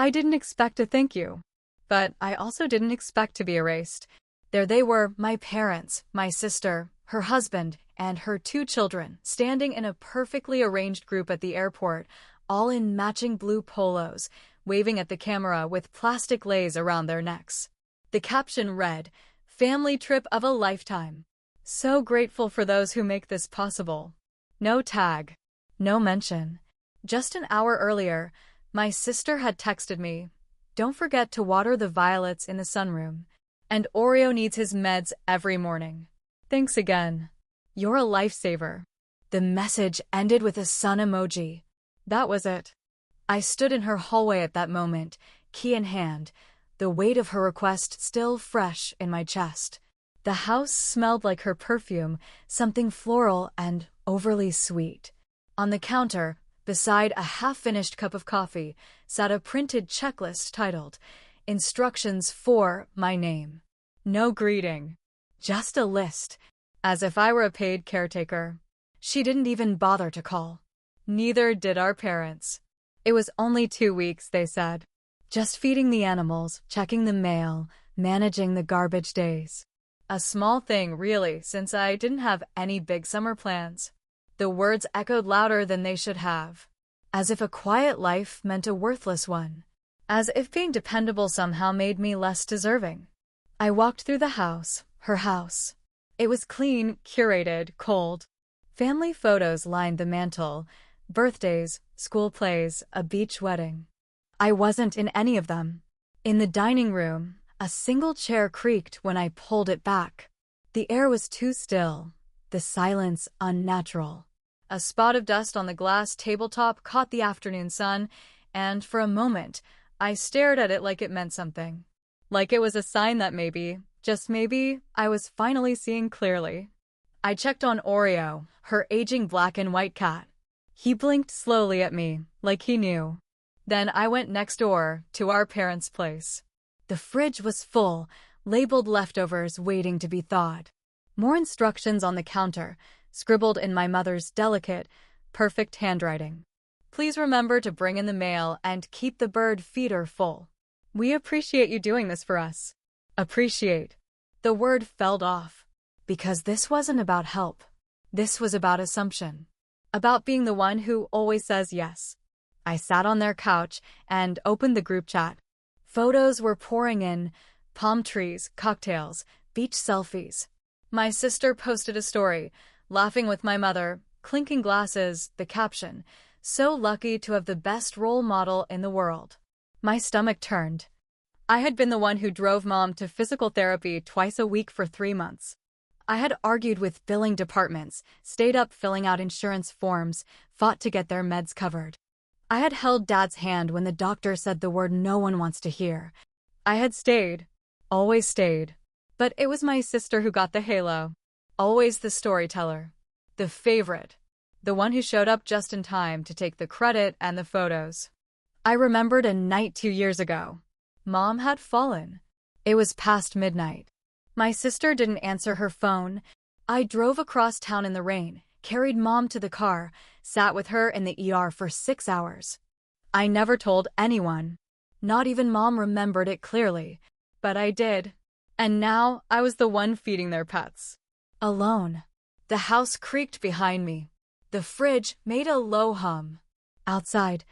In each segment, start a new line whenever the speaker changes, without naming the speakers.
I didn't expect a thank you. But I also didn't expect to be erased. There they were, my parents, my sister, her husband, and her 2 children, standing in a perfectly arranged group at the airport, all in matching blue polos, waving at the camera with plastic leis around their necks. The caption read, "Family trip of a lifetime. So grateful for those who make this possible." No tag. No mention. Just an hour earlier, my sister had texted me, "Don't forget to water the violets in the sunroom. And Oreo needs his meds every morning. Thanks again. You're a lifesaver." The message ended with a sun emoji. That was it. I stood in her hallway at that moment, key in hand, the weight of her request still fresh in my chest. The house smelled like her perfume, something floral and overly sweet. On the counter, beside a half-finished cup of coffee, sat a printed checklist titled, "Instructions for my name." No greeting. Just a list. As if I were a paid caretaker. She didn't even bother to call. Neither did our parents. It was only 2 weeks, they said. Just feeding the animals, checking the mail, managing the garbage days. A small thing, really, since I didn't have any big summer plans. The words echoed louder than they should have. As if a quiet life meant a worthless one. As if being dependable somehow made me less deserving. I walked through the house, her house. It was clean, curated, cold. Family photos lined the mantel. Birthdays, school plays, a beach wedding. I wasn't in any of them. In the dining room, a single chair creaked when I pulled it back. The air was too still, the silence unnatural. A spot of dust on the glass tabletop caught the afternoon sun, and for a moment, I stared at it like it meant something. Like it was a sign that maybe, just maybe, I was finally seeing clearly. I checked on Oreo, her aging black and white cat. He blinked slowly at me, like he knew. Then I went next door, to our parents' place. The fridge was full, labeled leftovers waiting to be thawed. More instructions on the counter, scribbled in my mother's delicate, perfect handwriting. "Please remember to bring in the mail and keep the bird feeder full. We appreciate you doing this for us." Appreciate. The word fell off. Because this wasn't about help. This was about assumption. About being the one who always says yes. I sat on their couch and opened the group chat. Photos were pouring in, palm trees, cocktails, beach selfies. My sister posted a story, laughing with my mother, clinking glasses, the caption, "So lucky to have the best role model in the world." My stomach turned. I had been the one who drove Mom to physical therapy twice a week for 3 months. I had argued with billing departments, stayed up filling out insurance forms, fought to get their meds covered. I had held Dad's hand when the doctor said the word no one wants to hear. I had stayed. Always stayed. But it was my sister who got the halo. Always the storyteller. The favorite. The one who showed up just in time to take the credit and the photos. I remembered a night 2 years ago. Mom had fallen. It was past midnight. My sister didn't answer her phone. I drove across town in the rain, carried Mom to the car, sat with her in the ER for 6 hours. I never told anyone. Not even Mom remembered it clearly. But I did. And now I was the one feeding their pets. Alone. The house creaked behind me. The fridge made a low hum. Outside,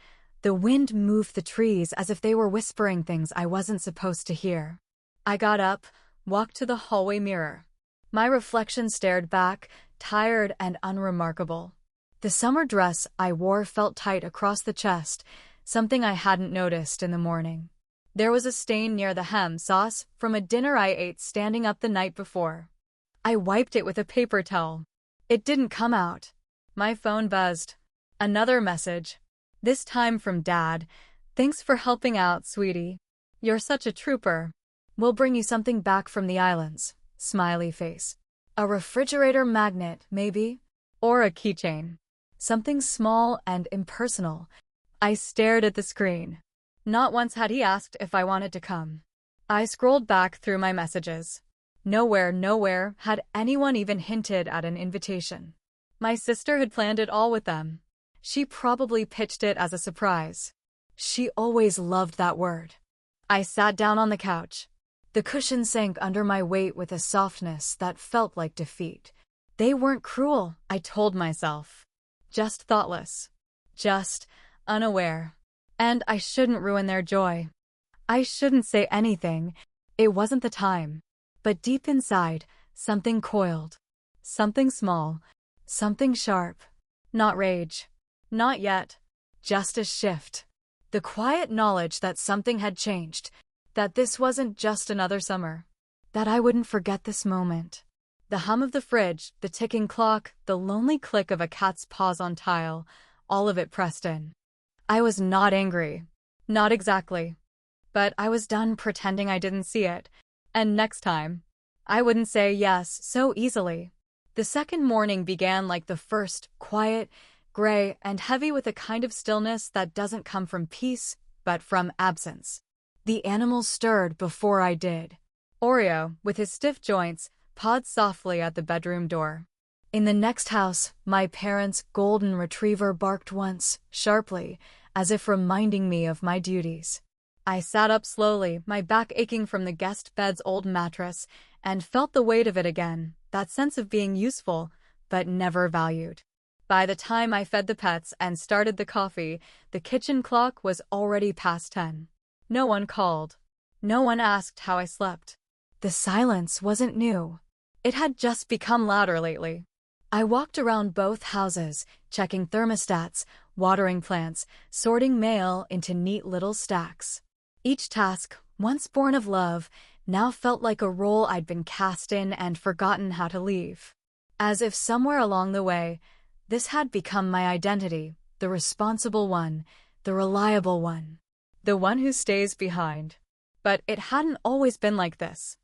the wind moved the trees as if they were whispering things I wasn't supposed to hear. I got up, walked to the hallway mirror. My reflection stared back, tired and unremarkable. The summer dress I wore felt tight across the chest, something I hadn't noticed in the morning. There was a stain near the hem sauce from a dinner I ate standing up the night before. I wiped it with a paper towel. It didn't come out. My phone buzzed. Another message. This time from Dad. "Thanks for helping out, sweetie. You're such a trooper. We'll bring you something back from the islands." Smiley face. A refrigerator magnet, maybe? Or a keychain. Something small and impersonal. I stared at the screen. Not once had he asked if I wanted to come. I scrolled back through my messages. Nowhere had anyone even hinted at an invitation. My sister had planned it all with them. She probably pitched it as a surprise. She always loved that word. I sat down on the couch. The cushion sank under my weight with a softness that felt like defeat. They weren't cruel, I told myself. Just thoughtless. Just unaware. And I shouldn't ruin their joy. I shouldn't say anything. It wasn't the time. But deep inside, something coiled. Something small. Something sharp. Not rage. Not yet. Just a shift. The quiet knowledge that something had changed. That this wasn't just another summer. That I wouldn't forget this moment. The hum of the fridge, the ticking clock, the lonely click of a cat's paws on tile, all of it pressed in. I was not angry. Not exactly. But I was done pretending I didn't see it. And next time, I wouldn't say yes so easily. The second morning began like the first, quiet, gray, and heavy with a kind of stillness that doesn't come from peace, but from absence. The animals stirred before I did. Oreo, with his stiff joints, pawed softly at the bedroom door. In the next house, my parents' golden retriever barked once, sharply, as if reminding me of my duties. I sat up slowly, my back aching from the guest bed's old mattress, and felt the weight of it again, that sense of being useful, but never valued. By the time I fed the pets and started the coffee, the kitchen clock was already past 10. No one called. No one asked how I slept. The silence wasn't new. It had just become louder lately. I walked around both houses, checking thermostats, watering plants, sorting mail into neat little stacks. Each task, once born of love, now felt like a role I'd been cast in and forgotten how to leave. As if somewhere along the way, this had become my identity, the responsible one, the reliable one, the one who stays behind. But it hadn't always been like this.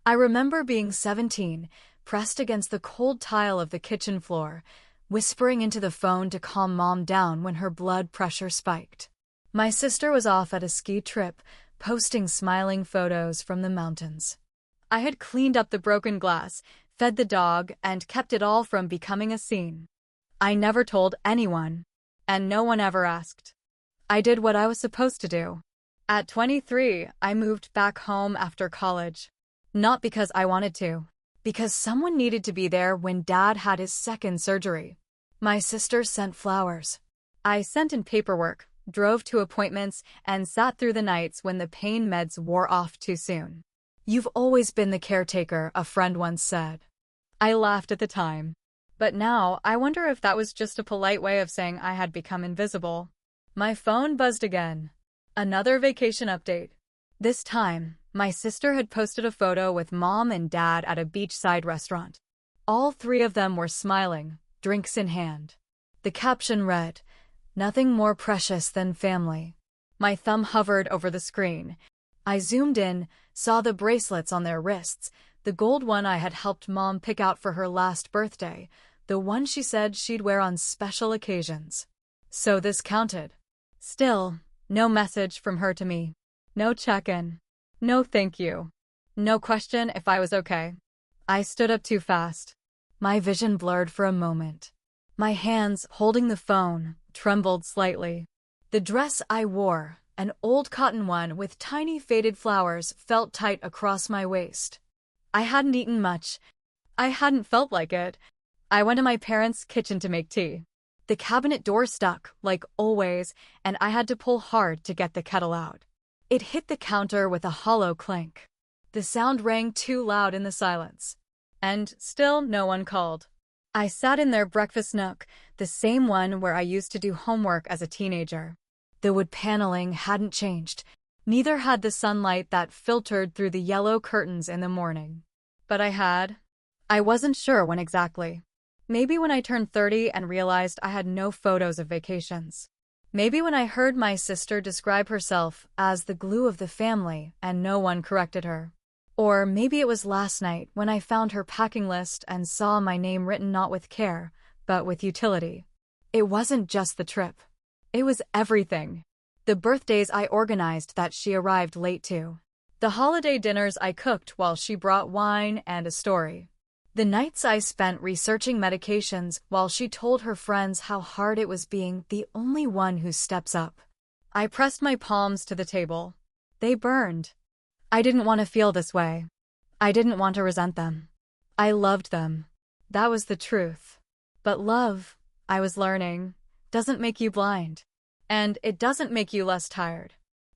I remember being 17, pressed against the cold tile of the kitchen floor, whispering into the phone to calm Mom down when her blood pressure spiked. My sister was off at a ski trip, posting smiling photos from the mountains. I had cleaned up the broken glass, fed the dog, and kept it all from becoming a scene. I never told anyone, and no one ever asked. I did what I was supposed to do. At 23, I moved back home after college. Not because I wanted to, because someone needed to be there when Dad had his second surgery. My sister sent flowers. I sent in paperwork, drove to appointments, and sat through the nights when the pain meds wore off too soon. "You've always been the caretaker," a friend once said. I laughed at the time. But now, I wonder if that was just a polite way of saying I had become invisible. My phone buzzed again. Another vacation update. This time, my sister had posted a photo with Mom and Dad at a beachside restaurant. All three of them were smiling, drinks in hand. The caption read, "Nothing more precious than family." My thumb hovered over the screen. I zoomed in, saw the bracelets on their wrists, the gold one I had helped Mom pick out for her last birthday, the one she said she'd wear on special occasions. So this counted. Still, no message from her to me. No check-in. No thank you. No question if I was okay. I stood up too fast. My vision blurred for a moment. My hands, holding the phone, trembled slightly. The dress I wore, an old cotton one with tiny faded flowers, felt tight across my waist. I hadn't eaten much. I hadn't felt like it. I went to my parents' kitchen to make tea. The cabinet door stuck, like always, and I had to pull hard to get the kettle out. It hit the counter with a hollow clink. The sound rang too loud in the silence. And still no one called. I sat in their breakfast nook, the same one where I used to do homework as a teenager. The wood paneling hadn't changed. Neither had the sunlight that filtered through the yellow curtains in the morning. But I wasn't sure when exactly. Maybe when I turned 30 and realized I had no photos of vacations. Maybe when I heard my sister describe herself as the glue of the family and no one corrected her. Or maybe it was last night when I found her packing list and saw my name written not with care, but with utility. It wasn't just the trip. It was everything. The birthdays I organized that she arrived late to. The holiday dinners I cooked while she brought wine and a story. The nights I spent researching medications while she told her friends how hard it was being the only one who steps up. I pressed my palms to the table. They burned. I didn't want to feel this way. I didn't want to resent them. I loved them. That was the truth. But love, I was learning, doesn't make you blind. And it doesn't make you less tired.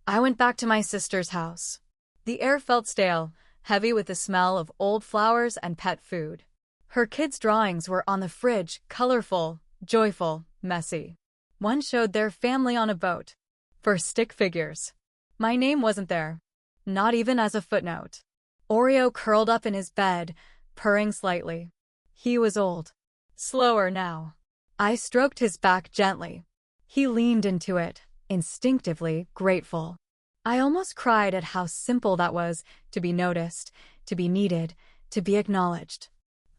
I went back to my sister's house. The air felt stale, heavy with the smell of old flowers and pet food. Her kids' drawings were on the fridge, colorful, joyful, messy. One showed their family on a boat. For stick figures. My name wasn't there. Not even as a footnote. Oreo curled up in his bed, purring slightly. He was old. Slower now. I stroked his back gently. He leaned into it, instinctively grateful. I almost cried at how simple that was, to be noticed, to be needed, to be acknowledged.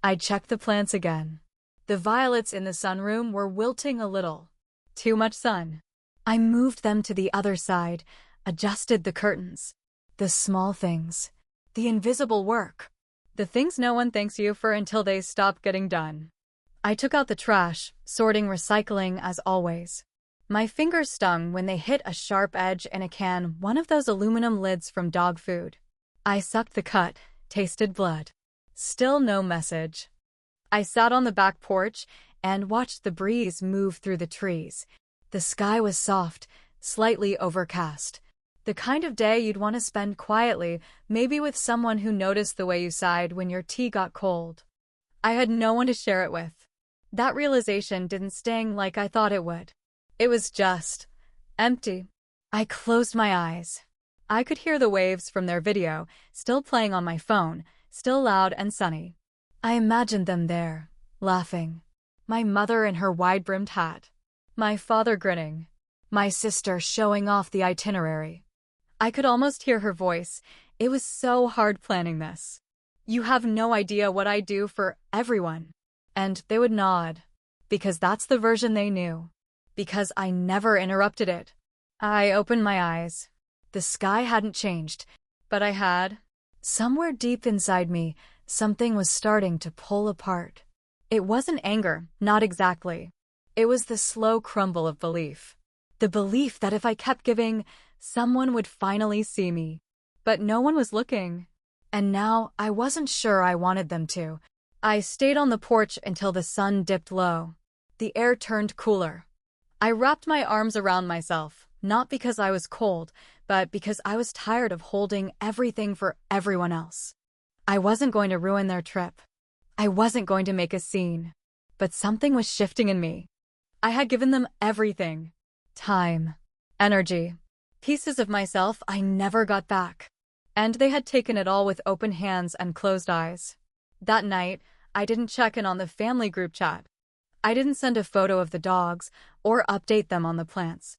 I checked the plants again. The violets in the sunroom were wilting a little. Too much sun. I moved them to the other side, adjusted the curtains. The small things. The invisible work. The things no one thanks you for until they stop getting done. I took out the trash, sorting recycling as always. My fingers stung when they hit a sharp edge in a can, one of those aluminum lids from dog food. I sucked the cut, tasted blood. Still no message. I sat on the back porch and watched the breeze move through the trees. The sky was soft, slightly overcast. The kind of day you'd want to spend quietly, maybe with someone who noticed the way you sighed when your tea got cold. I had no one to share it with. That realization didn't sting like I thought it would. It was just empty. I closed my eyes. I could hear the waves from their video, still playing on my phone, still loud and sunny. I imagined them there, laughing. My mother in her wide-brimmed hat. My father grinning. My sister showing off the itinerary. I could almost hear her voice. It was so hard planning this. You have no idea what I do for everyone. And they would nod. Because that's the version they knew. Because I never interrupted it. I opened my eyes. The sky hadn't changed, but I had. Somewhere deep inside me, something was starting to pull apart. It wasn't anger, not exactly. It was the slow crumble of belief. The belief that if I kept giving, someone would finally see me. But no one was looking. And now I wasn't sure I wanted them to. I stayed on the porch until the sun dipped low. The air turned cooler. I wrapped my arms around myself, not because I was cold, but because I was tired of holding everything for everyone else. I wasn't going to ruin their trip. I wasn't going to make a scene. But something was shifting in me. I had given them everything. Time. Energy. Pieces of myself I never got back. And they had taken it all with open hands and closed eyes. That night, I didn't check in on the family group chat. I didn't send a photo of the dogs or update them on the plants.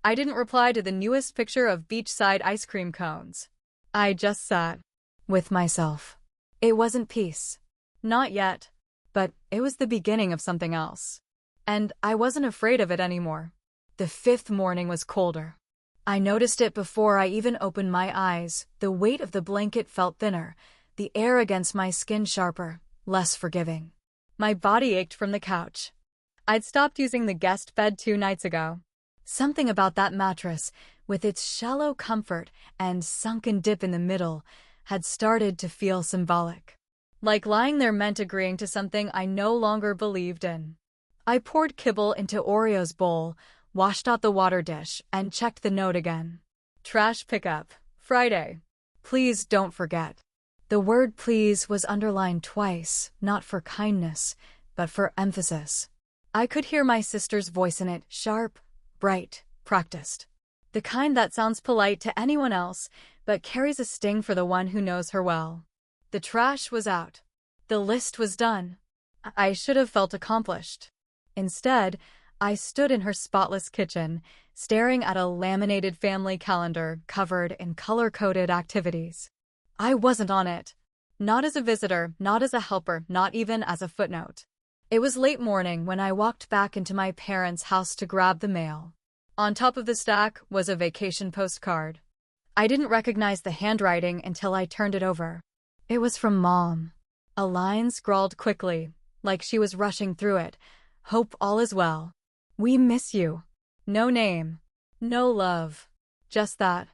I didn't reply to the newest picture of beachside ice cream cones. I just sat with myself. It wasn't peace. Not yet. But it was the beginning of something else. And I wasn't afraid of it anymore. The fifth morning was colder. I noticed it before I even opened my eyes. The weight of the blanket felt thinner, the air against my skin sharper, less forgiving. My body ached from the couch. I'd stopped using the guest bed 2 nights ago. Something about that mattress, with its shallow comfort and sunken dip in the middle, had started to feel symbolic. Like lying there meant agreeing to something I no longer believed in. I poured kibble into Oreo's bowl, washed out the water dish, and checked the note again. Trash pickup, Friday. Please don't forget. The word please was underlined twice, not for kindness, but for emphasis. I could hear my sister's voice in it, sharp, bright, practiced. The kind that sounds polite to anyone else, but carries a sting for the one who knows her well. The trash was out. The list was done. I should have felt accomplished. Instead, I stood in her spotless kitchen, staring at a laminated family calendar covered in color-coded activities. I wasn't on it. Not as a visitor, not as a helper, not even as a footnote. It was late morning when I walked back into my parents' house to grab the mail. On top of the stack was a vacation postcard. I didn't recognize the handwriting until I turned it over. It was from Mom. A line scrawled quickly, like she was rushing through it. Hope all is well. We miss you. No name. No love. Just that.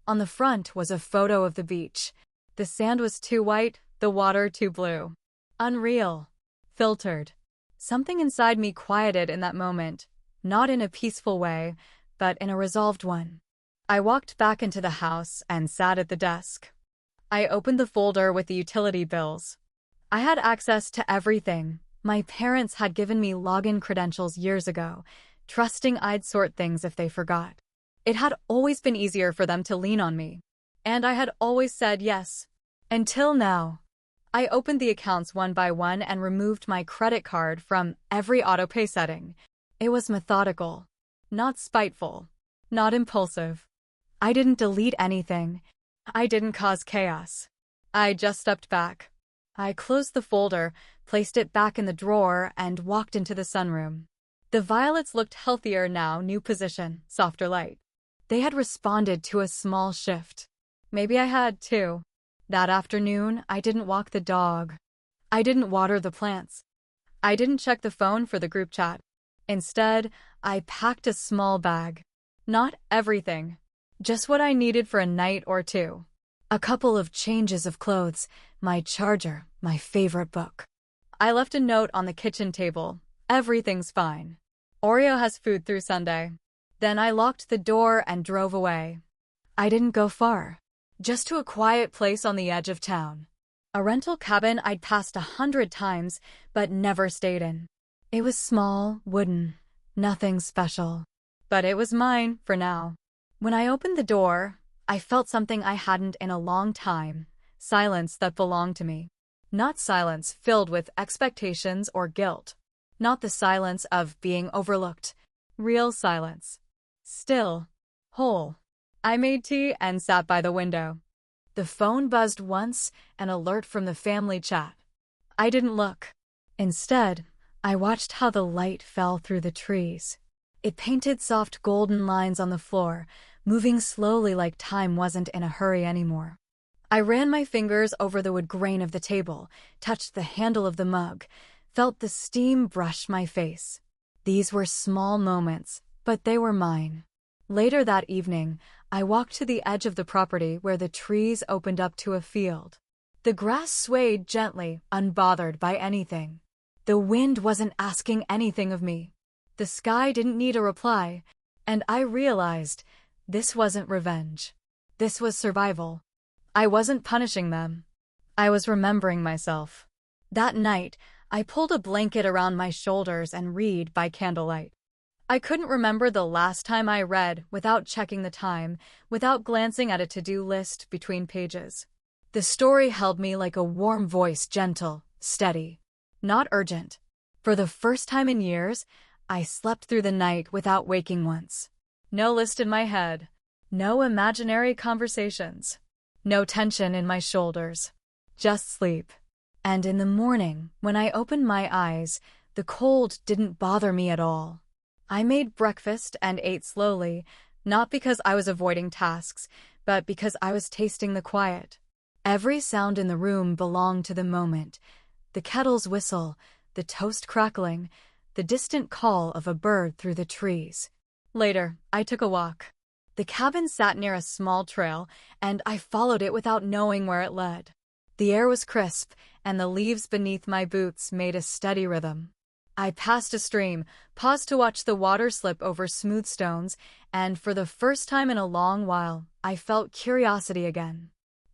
On the front was a photo of the beach. The sand was too white, the water too blue. Unreal. Filtered. Something inside me quieted in that moment, not in a peaceful way, but in a resolved one. I walked back into the house and sat at the desk. I opened the folder with the utility bills. I had access to everything. My parents had given me login credentials years ago, trusting I'd sort things if they forgot. It had always been easier for them to lean on me, and I had always said yes. Until now. I opened the accounts one by one and removed my credit card from every autopay setting. It was methodical, not spiteful, not impulsive. I didn't delete anything. I didn't cause chaos. I just stepped back. I closed the folder, placed it back in the drawer, and walked into the sunroom. The violets looked healthier now, new position, softer light. They had responded to a small shift. Maybe I had too. That afternoon, I didn't walk the dog. I didn't water the plants. I didn't check the phone for the group chat. Instead, I packed a small bag. Not everything. Just what I needed for a night or two. A couple of changes of clothes, my charger, my favorite book. I left a note on the kitchen table. Everything's fine. Oreo has food through Sunday. Then I locked the door and drove away. I didn't go far. Just to a quiet place on the edge of town. A rental cabin I'd passed 100 times, but never stayed in. It was small, wooden, nothing special. But it was mine for now. When I opened the door, I felt something I hadn't in a long time. Silence that belonged to me. Not silence filled with expectations or guilt. Not the silence of being overlooked. Real silence. Still. Whole. I made tea and sat by the window. The phone buzzed once, an alert from the family chat. I didn't look. Instead, I watched how the light fell through the trees. It painted soft golden lines on the floor, moving slowly like time wasn't in a hurry anymore. I ran my fingers over the wood grain of the table, touched the handle of the mug, felt the steam brush my face. These were small moments, but they were mine. Later that evening, I walked to the edge of the property where the trees opened up to a field. The grass swayed gently, unbothered by anything. The wind wasn't asking anything of me. The sky didn't need a reply, and I realized this wasn't revenge. This was survival. I wasn't punishing them. I was remembering myself. That night, I pulled a blanket around my shoulders and read by candlelight. I couldn't remember the last time I read without checking the time, without glancing at a to-do list between pages. The story held me like a warm voice, gentle, steady, not urgent. For the first time in years, I slept through the night without waking once. No list in my head. No imaginary conversations. No tension in my shoulders. Just sleep. And in the morning, when I opened my eyes, the cold didn't bother me at all. I made breakfast and ate slowly, not because I was avoiding tasks, but because I was tasting the quiet. Every sound in the room belonged to the moment. The kettle's whistle, the toast crackling, the distant call of a bird through the trees. Later, I took a walk. The cabin sat near a small trail, and I followed it without knowing where it led. The air was crisp, and the leaves beneath my boots made a steady rhythm. I passed a stream, paused to watch the water slip over smooth stones, and for the first time in a long while, I felt curiosity again.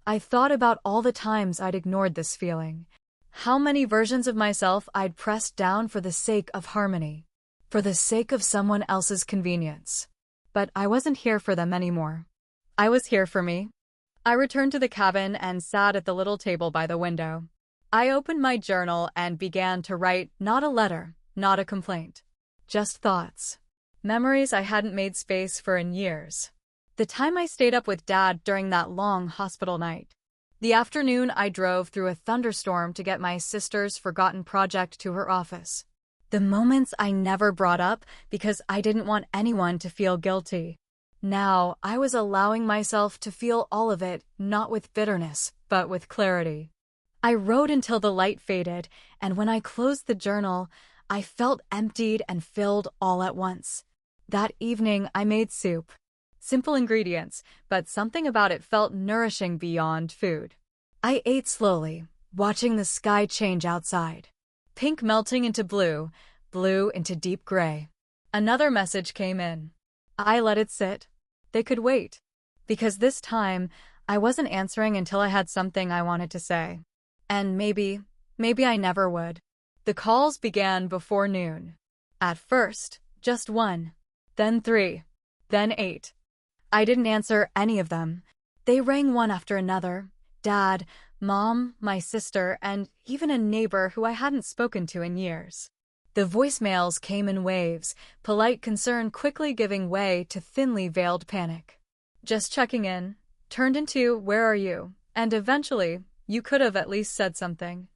I thought about all the times I'd ignored this feeling. How many versions of myself I'd pressed down for the sake of harmony, for the sake of someone else's convenience. But I wasn't here for them anymore. I was here for me. I returned to the cabin and sat at the little table by the window. I opened my journal and began to write not a letter, not a complaint. Just thoughts. Memories I hadn't made space for in years. The time I stayed up with Dad during that long hospital night. The afternoon I drove through a thunderstorm to get my sister's forgotten project to her office. The moments I never brought up because I didn't want anyone to feel guilty. Now I was allowing myself to feel all of it, not with bitterness, but with clarity. I wrote until the light faded, and when I closed the journal, I felt emptied and filled all at once. That evening I made soup. Simple ingredients, but something about it felt nourishing beyond food. I ate slowly, watching the sky change outside. Pink melting into blue, blue into deep gray. Another message came in. I let it sit. They could wait. Because this time, I wasn't answering until I had something I wanted to say. And maybe I never would. The calls began before noon. At first, just 1, then 3, then 8. I didn't answer any of them. They rang one after another. Dad, Mom, my sister, and even a neighbor who I hadn't spoken to in years. The voicemails came in waves, polite concern quickly giving way to thinly veiled panic. Just checking in turned into, where are you? And eventually, you could have at least said something.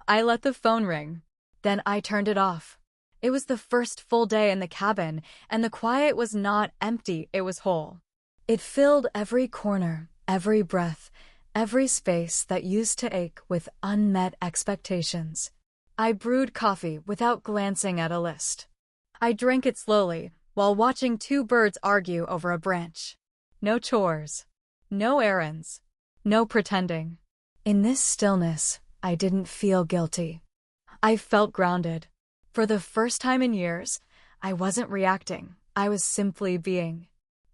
I let the phone ring. Then I turned it off. It was the first full day in the cabin, and the quiet was not empty, it was whole. It filled every corner, every breath, every space that used to ache with unmet expectations. I brewed coffee without glancing at a list. I drank it slowly, while watching 2 birds argue over a branch. No chores. No errands. No pretending. In this stillness, I didn't feel guilty. I felt grounded. For the first time in years, I wasn't reacting. I was simply being.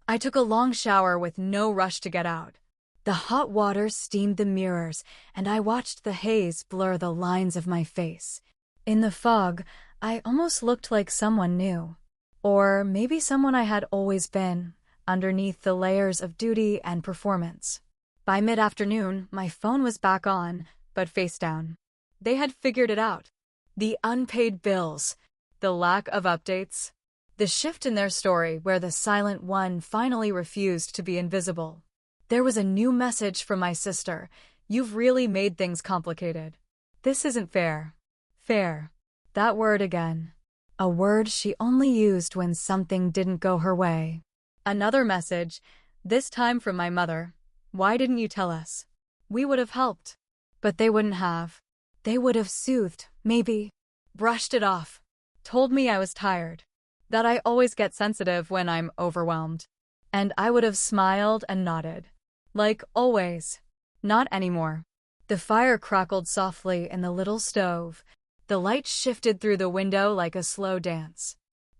I took a long shower with no rush to get out. The hot water steamed the mirrors, and I watched the haze blur the lines of my face. In the fog, I almost looked like someone new. Or maybe someone I had always been, underneath the layers of duty and performance. By mid-afternoon, my phone was back on, but face down. They had figured it out. The unpaid bills, the lack of updates, the shift in their story where the silent one finally refused to be invisible. There was a new message from my sister. You've really made things complicated. This isn't fair. Fair. That word again. A word she only used when something didn't go her way. Another message, this time from my mother. Why didn't you tell us? We would have helped. But they wouldn't have. They would have soothed, maybe. Brushed it off. Told me I was tired. That I always get sensitive when I'm overwhelmed. And I would have smiled and nodded. Like always. Not anymore. The fire crackled softly in the little stove. The light shifted through the window like a slow dance.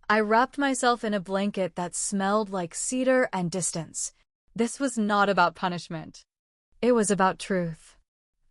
I wrapped myself in a blanket that smelled like cedar and distance. This was not about punishment. It was about truth.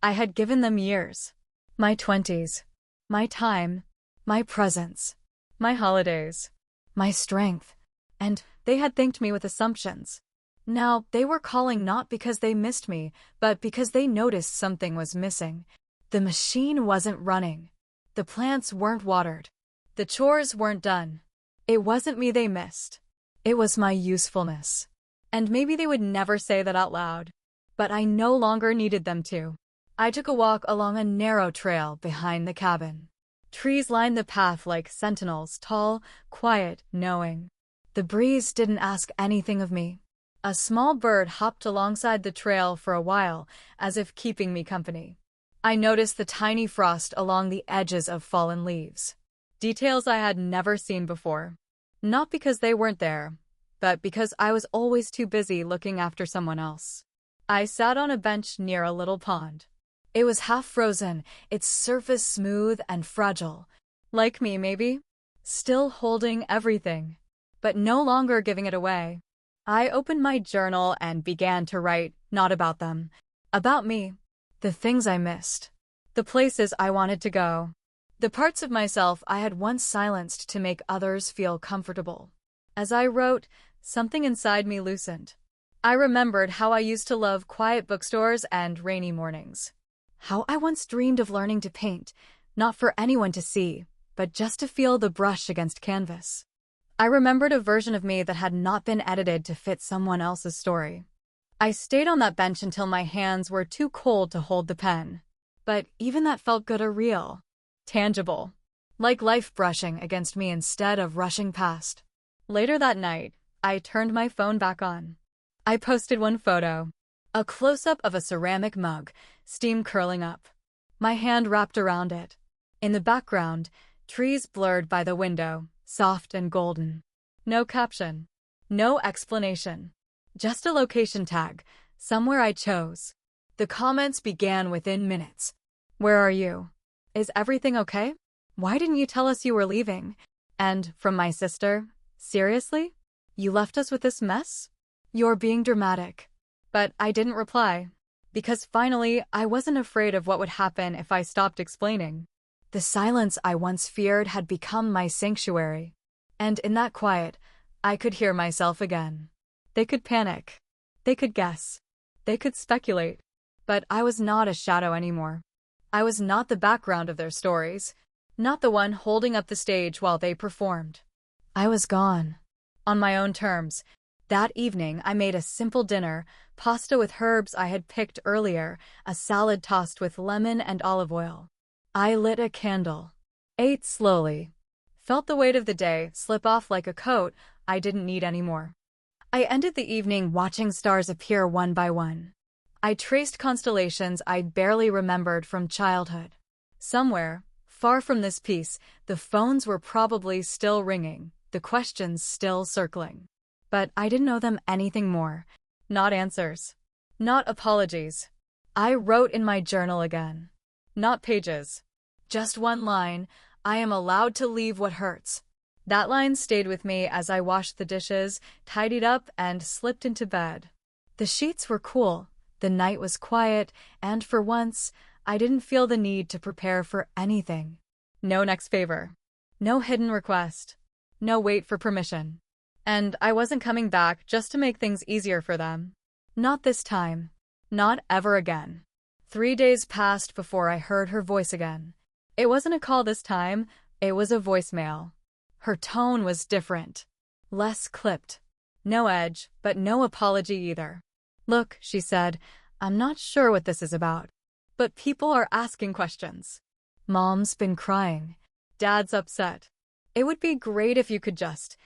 I had given them years. My 20s. My time. My presence. My holidays. My strength. And they had thanked me with assumptions. Now, they were calling not because they missed me, but because they noticed something was missing. The machine wasn't running. The plants weren't watered. The chores weren't done. It wasn't me they missed. It was my usefulness. And maybe they would never say that out loud. But I no longer needed them to. I took a walk along a narrow trail behind the cabin. Trees lined the path like sentinels, tall, quiet, knowing. The breeze didn't ask anything of me. A small bird hopped alongside the trail for a while, as if keeping me company. I noticed the tiny frost along the edges of fallen leaves. Details I had never seen before. Not because they weren't there, but because I was always too busy looking after someone else. I sat on a bench near a little pond. It was half frozen, its surface smooth and fragile. Like me, maybe? Still holding everything, but no longer giving it away. I opened my journal and began to write, not about them. About me. The things I missed. The places I wanted to go. The parts of myself I had once silenced to make others feel comfortable. As I wrote, something inside me loosened. I remembered how I used to love quiet bookstores and rainy mornings. How I once dreamed of learning to paint, not for anyone to see, but just to feel the brush against canvas. I remembered a version of me that had not been edited to fit someone else's story. I stayed on that bench until my hands were too cold to hold the pen. But even that felt good or real. Tangible. Like life brushing against me instead of rushing past. Later that night, I turned my phone back on. I posted one photo. A close-up of a ceramic mug, steam curling up. My hand wrapped around it. In the background, trees blurred by the window, soft and golden. No caption. No explanation. Just a location tag, somewhere I chose. The comments began within minutes. Where are you? Is everything okay? Why didn't you tell us you were leaving? And from my sister, seriously? You left us with this mess? You're being dramatic. But I didn't reply. Because finally, I wasn't afraid of what would happen if I stopped explaining. The silence I once feared had become my sanctuary. And in that quiet, I could hear myself again. They could panic. They could guess. They could speculate. But I was not a shadow anymore. I was not the background of their stories, not the one holding up the stage while they performed. I was gone. On my own terms. That evening, I made a simple dinner, pasta with herbs I had picked earlier, a salad tossed with lemon and olive oil. I lit a candle, ate slowly, felt the weight of the day slip off like a coat I didn't need anymore. I ended the evening watching stars appear one by one. I traced constellations I barely remembered from childhood. Somewhere, far from this piece, the phones were probably still ringing, the questions still circling. But I didn't owe them anything more. Not answers. Not apologies. I wrote in my journal again. Not pages. Just one line, I am allowed to leave what hurts. That line stayed with me as I washed the dishes, tidied up, and slipped into bed. The sheets were cool, the night was quiet, and for once, I didn't feel the need to prepare for anything. No next favor. No hidden request. No wait for permission. And I wasn't coming back just to make things easier for them. Not this time. Not ever again. 3 days passed before I heard her voice again. It wasn't a call this time, it was a voicemail. Her tone was different. Less clipped. No edge, but no apology either. Look, she said, I'm not sure what this is about. But people are asking questions. Mom's been crying. Dad's upset. It would be great if you could just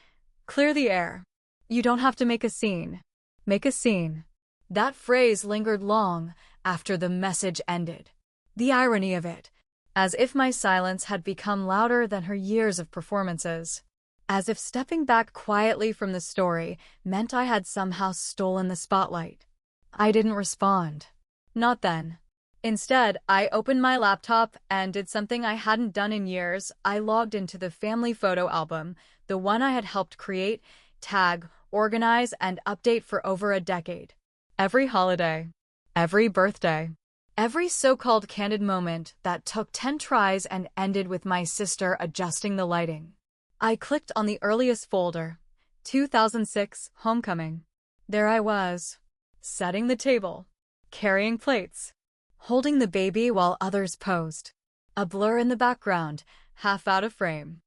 clear the air. You don't have to make a scene. Make a scene. That phrase lingered long after the message ended. The irony of it. As if my silence had become louder than her years of performances. As if stepping back quietly from the story meant I had somehow stolen the spotlight. I didn't respond. Not then. Instead, I opened my laptop and did something I hadn't done in years. I logged into the family photo album, the one I had helped create, tag, organize, and update for over a decade. Every holiday. Every birthday. Every so-called candid moment that took 10 tries and ended with my sister adjusting the lighting. I clicked on the earliest folder, 2006 Homecoming. There I was, setting the table, carrying plates, holding the baby while others posed. A blur in the background, half out of frame.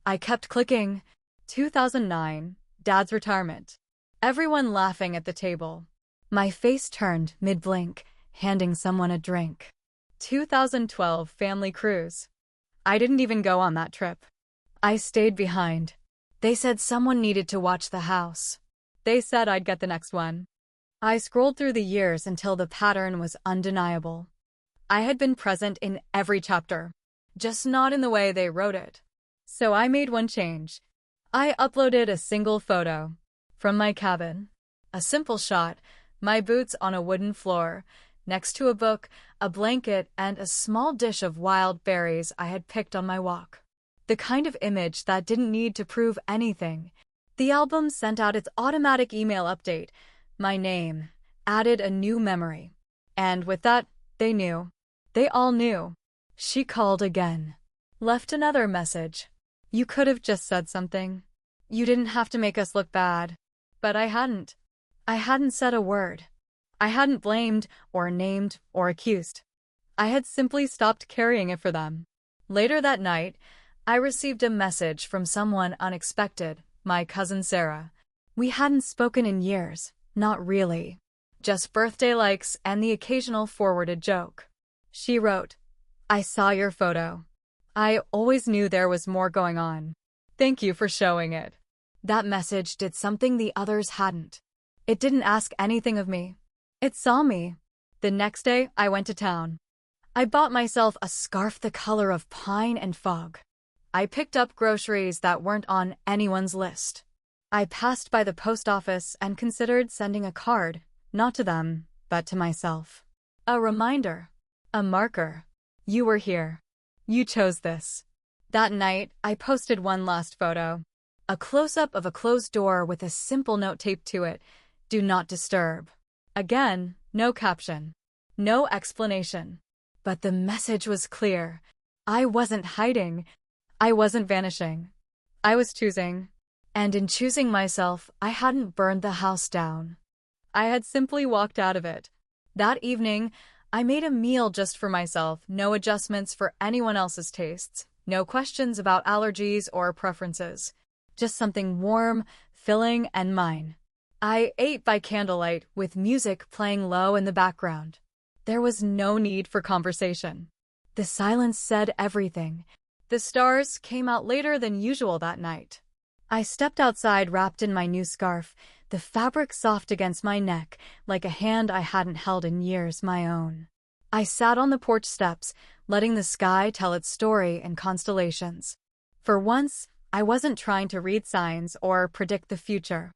I kept clicking, 2009, Dad's retirement. Everyone laughing at the table. My face turned mid-blink, handing someone a drink. 2012 family cruise. I didn't even go on that trip. I stayed behind. They said someone needed to watch the house. They said I'd get the next one. I scrolled through the years until the pattern was undeniable. I had been present in every chapter, just not in the way they wrote it. So I made one change. I uploaded a single photo from my cabin. A simple shot, my boots on a wooden floor, next to a book, a blanket, and a small dish of wild berries I had picked on my walk. The kind of image that didn't need to prove anything. The album sent out its automatic email update. My name added a new memory. And with that, they knew. They all knew. She called again. Left another message. You could have just said something. You didn't have to make us look bad. But I hadn't. I hadn't said a word. I hadn't blamed or named or accused. I had simply stopped carrying it for them. Later that night, I received a message from someone unexpected, my cousin Sarah. We hadn't spoken in years, not really. Just birthday likes and the occasional forwarded joke. She wrote, I saw your photo. I always knew there was more going on. Thank you for showing it. That message did something the others hadn't. It didn't ask anything of me. It saw me. The next day, I went to town. I bought myself a scarf the color of pine and fog. I picked up groceries that weren't on anyone's list. I passed by the post office and considered sending a card, not to them, but to myself. A reminder. A marker. You were here. You chose this. That night, I posted one last photo. A close-up of a closed door with a simple note taped to it. Do not disturb. Again, no caption. No explanation. But the message was clear. I wasn't hiding. I wasn't vanishing. I was choosing. And in choosing myself, I hadn't burned the house down. I had simply walked out of it. That evening, I made a meal just for myself, no adjustments for anyone else's tastes, no questions about allergies or preferences. Just something warm, filling, and mine. I ate by candlelight with music playing low in the background. There was no need for conversation. The silence said everything. The stars came out later than usual that night. I stepped outside wrapped in my new scarf, the fabric soft against my neck, like a hand I hadn't held in years my own. I sat on the porch steps, letting the sky tell its story in constellations. For once, I wasn't trying to read signs or predict the future.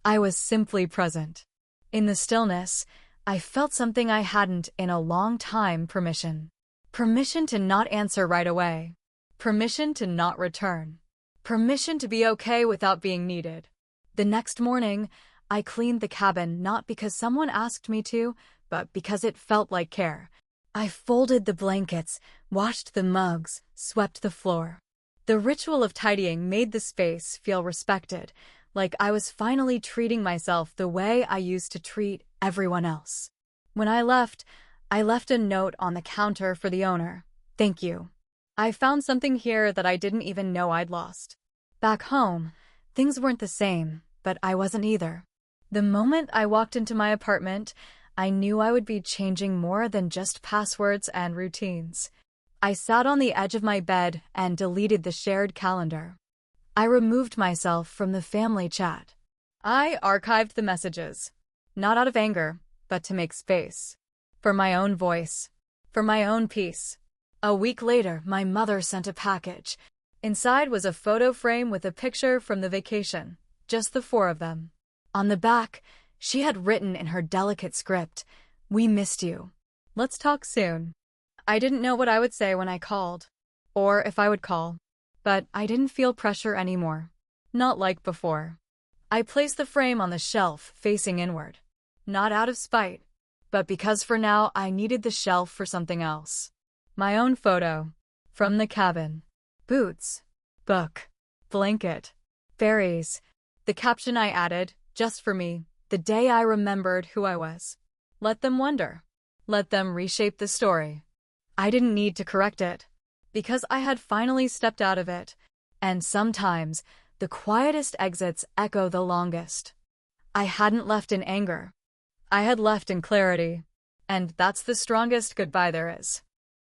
I was simply present. In the stillness, I felt something I hadn't in a long time: permission. Permission to not answer right away. Permission to not return. Permission to be okay without being needed. The next morning, I cleaned the cabin not because someone asked me to, but because it felt like care. I folded the blankets, washed the mugs, swept the floor. The ritual of tidying made the space feel respected, like I was finally treating myself the way I used to treat everyone else. When I left a note on the counter for the owner. Thank you. I found something here that I didn't even know I'd lost. Back home, things weren't the same, but I wasn't either. The moment I walked into my apartment, I knew I would be changing more than just passwords and routines. I sat on the edge of my bed and deleted the shared calendar. I removed myself from the family chat. I archived the messages, not out of anger, but to make space. For my own voice. For my own peace. A week later, my mother sent a package. Inside was a photo frame with a picture from the vacation, just the four of them. On the back, she had written in her delicate script, "We missed you. Let's talk soon." I didn't know what I would say when I called, or if I would call, but I didn't feel pressure anymore. Not like before. I placed the frame on the shelf, facing inward. Not out of spite, but because for now I needed the shelf for something else. My own photo. From the cabin. Boots. Book. Blanket. Berries. The caption I added, just for me, the day I remembered who I was. Let them wonder. Let them reshape the story. I didn't need to correct it, because I had finally stepped out of it, and sometimes the quietest exits echo the longest. I hadn't left in anger. I had left in clarity, and that's the strongest goodbye there is.